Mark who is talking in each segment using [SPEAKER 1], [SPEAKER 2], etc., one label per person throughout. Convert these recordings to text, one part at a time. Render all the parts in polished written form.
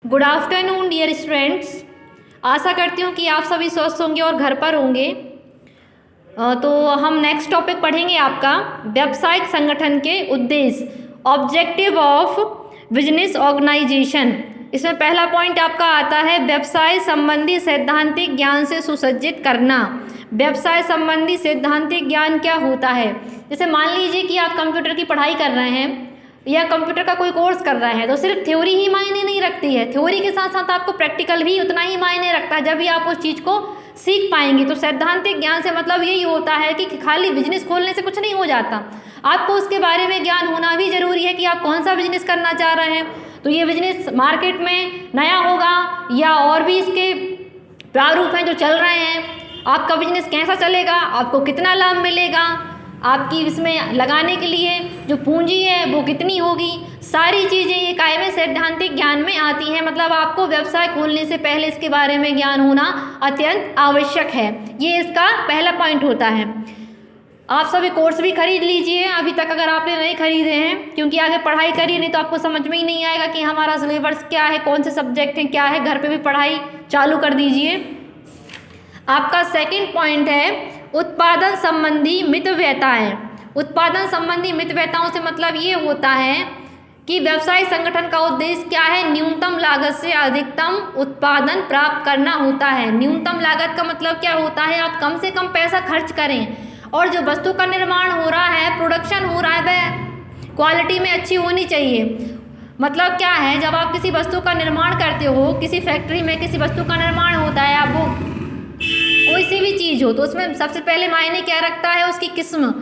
[SPEAKER 1] Good afternoon dear students. आशा करती हूँ कि आप सभी स्वस्थ होंगे और घर पर होंगे। तो हम नेक्स्ट टॉपिक पढ़ेंगे आपका व्यावसायिक संगठन के उद्देश्य, ऑब्जेक्टिव ऑफ बिजनेस ऑर्गेनाइजेशन। इसमें पहला पॉइंट आपका आता है व्यवसाय संबंधी सैद्धांतिक ज्ञान से सुसज्जित करना। व्यवसाय संबंधी सैद्धांतिक ज्ञान क्या होता है? जैसे मान लीजिए कि आप कंप्यूटर की पढ़ाई कर रहे हैं या कंप्यूटर का कोई कोर्स कर रहे हैं, तो सिर्फ थ्योरी ही मायने नहीं रखती है, थ्योरी के साथ साथ आपको प्रैक्टिकल भी उतना ही मायने रखता है जब भी आप उस चीज़ को सीख पाएंगे। तो सैद्धांतिक ज्ञान से मतलब यही होता है कि खाली बिजनेस खोलने से कुछ नहीं हो जाता, आपको उसके बारे में ज्ञान होना भी जरूरी है कि आप कौन सा बिजनेस करना चाह रहे हैं। तो ये बिजनेस मार्केट में नया होगा या और भी इसके प्रारूप हैं जो चल रहे हैं, आपका बिजनेस कैसा चलेगा, आपको कितना लाभ मिलेगा, आपकी इसमें लगाने के लिए जो पूंजी है वो कितनी होगी, सारी चीज़ें ये कायमे सैद्धांतिक ज्ञान में आती हैं। मतलब आपको व्यवसाय खोलने से पहले इसके बारे में ज्ञान होना अत्यंत आवश्यक है। ये इसका पहला पॉइंट होता है। आप सभी कोर्स भी खरीद लीजिए अभी तक अगर आपने नहीं खरीदे हैं, क्योंकि आगे पढ़ाई करिए, नहीं तो आपको समझ में ही नहीं आएगा कि हमारा सिलेबस क्या है, कौन से सब्जेक्ट हैं, क्या है। घर पे भी पढ़ाई चालू कर दीजिए। आपका सेकंड पॉइंट है उत्पादन संबंधी मितव्ययताएं। उत्पादन संबंधी मितव्ययताओं से मतलब ये होता है कि व्यवसाय संगठन का उद्देश्य क्या है, न्यूनतम लागत से अधिकतम उत्पादन प्राप्त करना होता है। न्यूनतम लागत का मतलब क्या होता है, आप कम से कम पैसा खर्च करें और जो वस्तु का निर्माण हो रहा है, प्रोडक्शन हो रहा है, वह क्वालिटी में अच्छी होनी चाहिए। मतलब क्या है, जब आप किसी वस्तु का निर्माण करते हो, किसी फैक्ट्री में किसी वस्तु का निर्माण होता है, आप वो कोई सी भी चीज़ हो, तो उसमें सबसे पहले मायने क्या रखता है, उसकी किस्म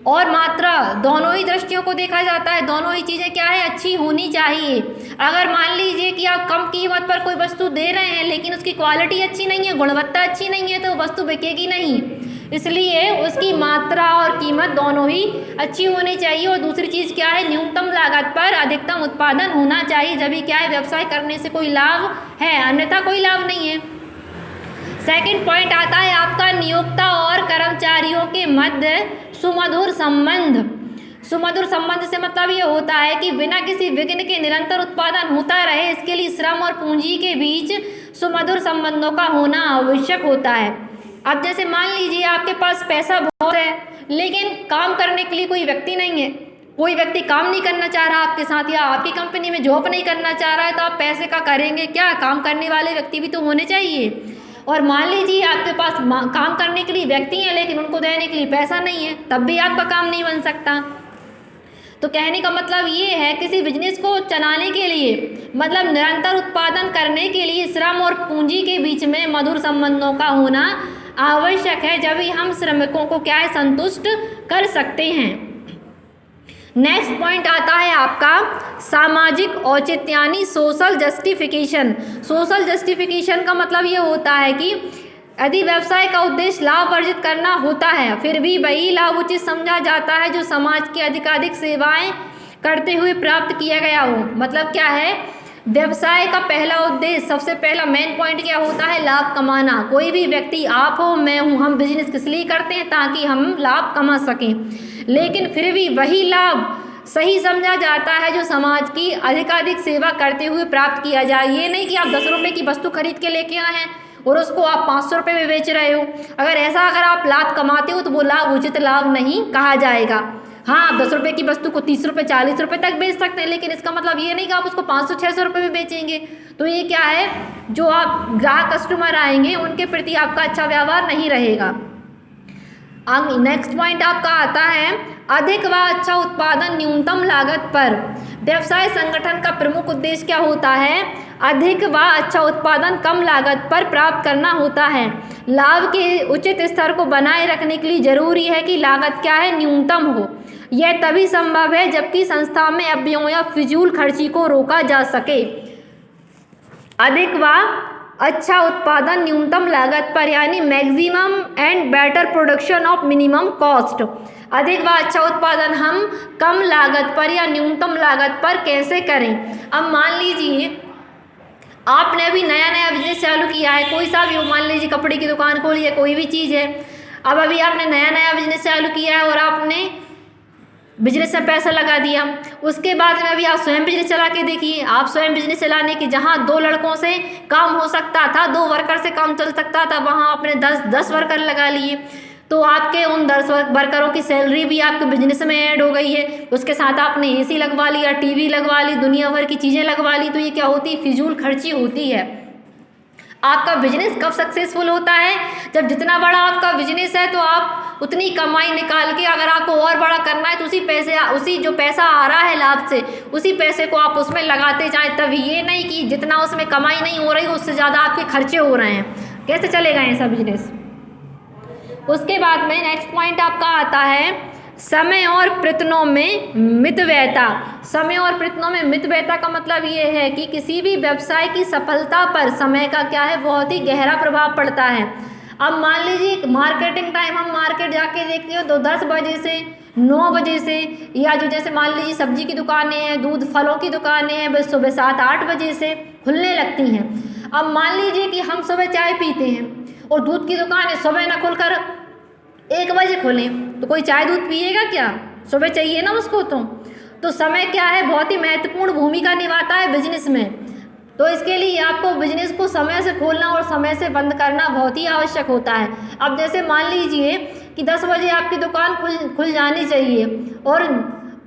[SPEAKER 1] और मात्रा, दोनों ही दृष्टियों को देखा जाता है। दोनों ही चीज़ें क्या है, अच्छी होनी चाहिए। अगर मान लीजिए कि आप कम कीमत पर कोई वस्तु दे रहे हैं लेकिन उसकी क्वालिटी अच्छी नहीं है, गुणवत्ता अच्छी नहीं है, तो वस्तु बिकेगी नहीं। इसलिए उसकी मात्रा और कीमत दोनों ही अच्छी होनी चाहिए। और दूसरी चीज़ क्या है, न्यूनतम लागत पर अधिकतम उत्पादन होना चाहिए। जब भी क्या है, व्यवसाय करने से कोई लाभ है, अन्यथा कोई लाभ नहीं है। सेकंड पॉइंट आता है आपका नियोक्ता और कर्मचारियों के मध्य सुमधुर संबंध। सुमधुर संबंध से मतलब ये होता है कि बिना किसी विघ्न के निरंतर उत्पादन होता रहे, इसके लिए श्रम और पूंजी के बीच सुमधुर संबंधों का होना आवश्यक होता है। अब जैसे मान लीजिए आपके पास पैसा बहुत है लेकिन काम करने के लिए कोई व्यक्ति नहीं है, कोई व्यक्ति काम नहीं करना चाह रहा आपके साथ, या आपकी कंपनी में जॉब नहीं करना चाह रहा है, तो आप पैसे का करेंगे क्या, काम करने वाले व्यक्ति भी तो होने चाहिए। और मान लीजिए आपके पास काम करने के लिए व्यक्ति हैं लेकिन उनको देने के लिए पैसा नहीं है, तब भी आपका काम नहीं बन सकता। तो कहने का मतलब ये है, किसी बिजनेस को चलाने के लिए मतलब निरंतर उत्पादन करने के लिए श्रम और पूंजी के बीच में मधुर संबंधों का होना आवश्यक है, जब ही हम श्रमिकों को क्या है, संतुष्ट कर सकते हैं। नेक्स्ट पॉइंट आता है आपका सामाजिक औचित्य यानी सोशल जस्टिफिकेशन। सोशल जस्टिफिकेशन का मतलब ये होता है कि यदि व्यवसाय का उद्देश्य लाभ अर्जित करना होता है, फिर भी वही लाभ उचित समझा जाता है जो समाज की अधिकाधिक सेवाएं करते हुए प्राप्त किया गया हो। मतलब क्या है, व्यवसाय का पहला उद्देश्य, सबसे पहला मेन पॉइंट क्या होता है, लाभ कमाना। कोई भी व्यक्ति, आप हो, मैं हूँ, हम बिजनेस किस लिए करते हैं, ताकि हम लाभ कमा सकें। लेकिन फिर भी वही लाभ सही समझा जाता है जो समाज की अधिकाधिक सेवा करते हुए प्राप्त किया जाए। ये नहीं कि आप 10 रुपये की वस्तु खरीद के लेके आए हैं और उसको आप 500 रुपये में बेच रहे हो। अगर आप लाभ कमाते हो तो वो लाभ उचित लाभ नहीं कहा जाएगा। हाँ, आप 10 रुपये की वस्तु को 30 रुपये 40 रुपये तक बेच सकते हैं, लेकिन इसका मतलब ये नहीं कि आप उसको 500-600 रुपये में बेचेंगे। तो ये क्या है, जो आप ग्राहक कस्टमर आएंगे उनके प्रति आपका अच्छा व्यवहार नहीं रहेगा। नेक्स्ट पॉइंट आपका आता है अधिक व अच्छा उत्पादन न्यूनतम लागत पर। व्यवसाय संगठन का प्रमुख उद्देश्य क्या होता है, अधिक व अच्छा उत्पादन कम लागत पर प्राप्त करना होता है। लाभ के उचित स्तर को बनाए रखने के लिए जरूरी है कि लागत क्या है, न्यूनतम हो। यह तभी संभव है जबकि संस्था में अपव्ययों या फिजूल खर्ची को रोका जा सके। अधिक व अच्छा उत्पादन न्यूनतम लागत पर यानी maximum and better production of minimum cost. अधिक व अच्छा उत्पादन हम कम लागत पर या न्यूनतम लागत पर कैसे करें। अब मान लीजिए आपने अभी नया बिजनेस चालू किया है, कोई सा भी हो, मान लीजिए कपड़े की दुकान खोली है, कोई भी चीज़ है। अब अभी आपने नया बिजनेस चालू किया है और आपने बिजनेस में पैसा लगा दिया। उसके बाद में अभी आप स्वयं बिजनेस चला के देखिए, आप स्वयं बिजनेस चलाने की जहाँ 2 लड़कों से काम हो सकता था, 2 वर्कर से काम चल सकता था, वहाँ आपने 10 वर्कर लगा लिए। तो आपके उन 10 वर्करों की सैलरी भी आपके बिजनेस में ऐड हो गई है। उसके साथ आपने एसी लगवा लिया, टीवी लगवा ली, दुनिया भर की चीज़ें लगवा ली। तो ये क्या होती है, फिजूल खर्ची होती है। आपका बिजनेस कब सक्सेसफुल होता है, जब जितना बड़ा आपका बिजनेस है तो आप उतनी कमाई निकाल के, अगर आपको और बड़ा करना है तो उसी जो पैसा आ रहा है लाभ से, उसी पैसे को आप उसमें लगाते जाएं। तभी ये नहीं कि जितना उसमें कमाई नहीं हो रही उससे ज़्यादा आपके खर्चे हो रहे हैं। कैसे चलेगा ऐसा बिजनेस। उसके बाद में नेक्स्ट पॉइंट आपका आता है समय और प्रयत्नों में मितव्ययता। समय और प्रयत्नों में मितव्ययता का मतलब ये है कि किसी भी व्यवसाय की सफलता पर समय का क्या है, बहुत ही गहरा प्रभाव पड़ता है। अब मान लीजिए मार्केटिंग टाइम, हम मार्केट जाके देखते हो तो 10 बजे से 9 बजे से, या जो जैसे मान लीजिए सब्जी की दुकानें हैं, दूध फलों की दुकानें हैं, बस सुबह 7-8 बजे से खुलने लगती हैं। अब मान लीजिए कि हम सुबह चाय पीते हैं और दूध की दुकानें सुबह न खुलकर 1 बजे खोलें, तो कोई चाय दूध पिएगा क्या, सुबह चाहिए ना उसको। तो समय क्या है, बहुत ही महत्वपूर्ण भूमिका निभाता है बिजनेस में। तो इसके लिए आपको बिजनेस को समय से खोलना और समय से बंद करना बहुत ही आवश्यक होता है। अब जैसे मान लीजिए कि 10 बजे आपकी दुकान खुल जानी चाहिए, और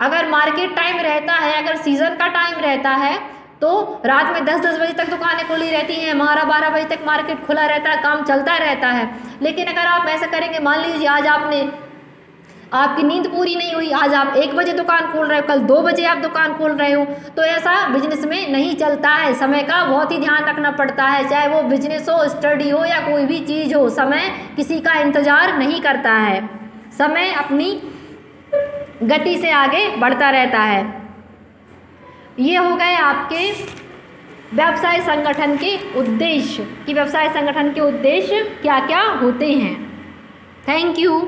[SPEAKER 1] अगर मार्केट टाइम रहता है, अगर सीज़न का टाइम रहता है तो रात में 10-10 बजे तक दुकानें खुली रहती हैं, 12-12 बजे तक मार्केट खुला रहता है, काम चलता रहता है। लेकिन अगर आप ऐसा करेंगे, मान लीजिए आज आपकी नींद पूरी नहीं हुई, आज आप 1 बजे दुकान खोल रहे हो, कल 2 बजे आप दुकान खोल रहे हो, तो ऐसा बिजनेस में नहीं चलता है। समय का बहुत ही ध्यान रखना पड़ता है, चाहे वो बिजनेस हो, स्टडी हो या कोई भी चीज़ हो। समय किसी का इंतज़ार नहीं करता है, समय अपनी गति से आगे बढ़ता रहता है। ये हो गए आपके व्यवसाय संगठन के उद्देश्य, कि व्यवसाय संगठन के उद्देश्य क्या क्या होते हैं। Thank you.